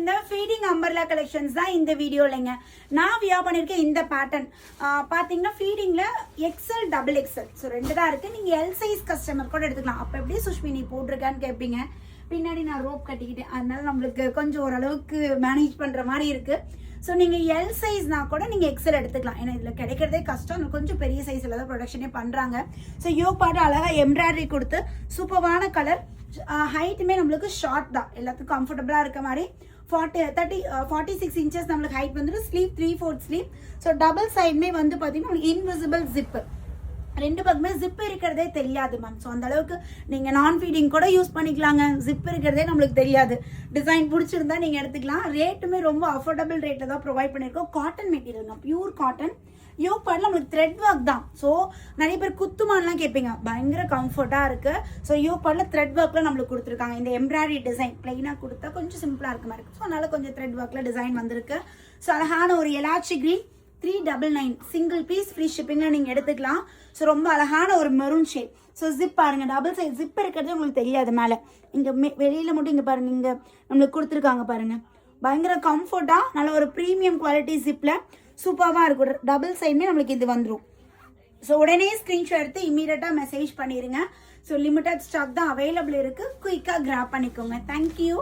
இந்த feeding umbrella collections தான் இந்த வீடியோலங்க. நான் வியர் பண்ணியிருக்கேன் இந்த பேட்டர்ன். பார்த்தீங்கன்னா ஃபீடிங்கில் எக்ஸல் டபுள் எக்ஸல் ஸோ 2 தான் இருக்குது. நீங்கள் எல் சைஸ் கஸ்டமர் கூட எடுத்துக்கலாம். அப்போ எப்படி சுஷ்மி நீ போட்டிருக்கான்னு கேட்பீங்க. பின்னாடி நான் ரோப் கட்டிக்கிட்டேன், அதனால நம்மளுக்கு கொஞ்சம் ஓரளவுக்கு மேனேஜ் பண்ணுற மாதிரி இருக்குது. ஸோ நீங்கள் எல் சைஸ்னா கூட நீங்கள் எக்ஸல் எடுத்துக்கலாம். ஏன்னா இதில் கிடைக்கிறதே கஷ்டம், கொஞ்சம் பெரிய சைஸில் தான் ப்ரொடக்ஷனே பண்ணுறாங்க. ஸோ யோக் பாட்டு அழகாக எம்ப்ராய்டரி கொடுத்து சூப்பரான கலர். ஹைட்டுமே நம்மளுக்கு ஷார்ட் தான், எல்லாத்துக்கும் கம்ஃபர்டபுளாக இருக்க மாதிரி. 46 இன்ச்சஸ் நம்மளுக்கு ஹைட் வந்துட்டு. Sleeve 3/4 sleeve. ஸோ டபுள் சைடுமே வந்து பார்த்தீங்கன்னா இன்விசிபிள் ஜிப்பு, 2 பக்கமே ஜிப் இருக்கிறதே தெரியாது மேம். ஸோ அந்த அளவுக்கு நீங்கள் நான் ஃபீடிங் கூட யூஸ் பண்ணிக்கலாங்க. ஜிப் இருக்கிறதே நம்மளுக்கு தெரியாது. டிசைன் பிடிச்சிருந்தா நீங்கள் எடுத்துக்கலாம். ரேட்டுமே ரொம்ப அஃபோர்டபுள் ரேட்டில் தான் ப்ரொவைட் பண்ணியிருக்கோம். Cotton material, pure cotton. Yoke பாட்டில் நம்மளுக்கு த்ரெட் ஒர்க் தான். ஸோ நிறைய பேர் குத்துமான்லாம் கேட்பீங்க, பயங்கர கம்ஃபர்ட்டாக இருக்குது. ஸோ யோக் பாட்டில் த்ரெட் ஒர்க்கில் நம்மளுக்கு கொடுத்துருக்காங்க. இந்த எம்ப்ராய்டரி டிசைன் பிளைனாக கொடுத்தா கொஞ்சம் சிம்பிளாக இருக்க மாதிரி இருக்குது. ஸோ அதனால் கொஞ்சம் த்ரெட் ஒர்க்கில் டிசைன் வந்திருக்கு. ஸோ அழகான ஒரு எலாச்சி கிரீன் 399 சிங்கிள் பீஸ் ஃப்ரீ ஷிப்பிங்கில் நீங்கள் எடுத்துக்கலாம். ஸோ ரொம்ப அழகான ஒரு மெரூன் ஷேட். ஸோ ஜிப் பாருங்கள், டபுள் சைட் ஜிப் இருக்கிறது உங்களுக்கு தெரியாது. மேலே இங்கே வெளியில் மட்டும் இங்கே பாருங்கள், இங்கே நம்மளுக்கு கொடுத்துருக்காங்க பாருங்கள். பயங்கர கம்ஃபர்ட்டாக நல்ல ஒரு ப்ரீமியம் குவாலிட்டி ஜிப்பில் சூப்பராக இருக்கும். டபுள் சைடுமே நம்மளுக்கு இது வந்துடும். ஸோ உடனே ஸ்க்ரீன்ஷாட் எடுத்து இமீடியட்டாக மெசேஜ் பண்ணிடுங்க. ஸோ லிமிட்டட் ஸ்டாக் தான் அவைலபிள் இருக்குது. குயிக்காக கிராப் பண்ணிக்கோங்க. தேங்க்யூ.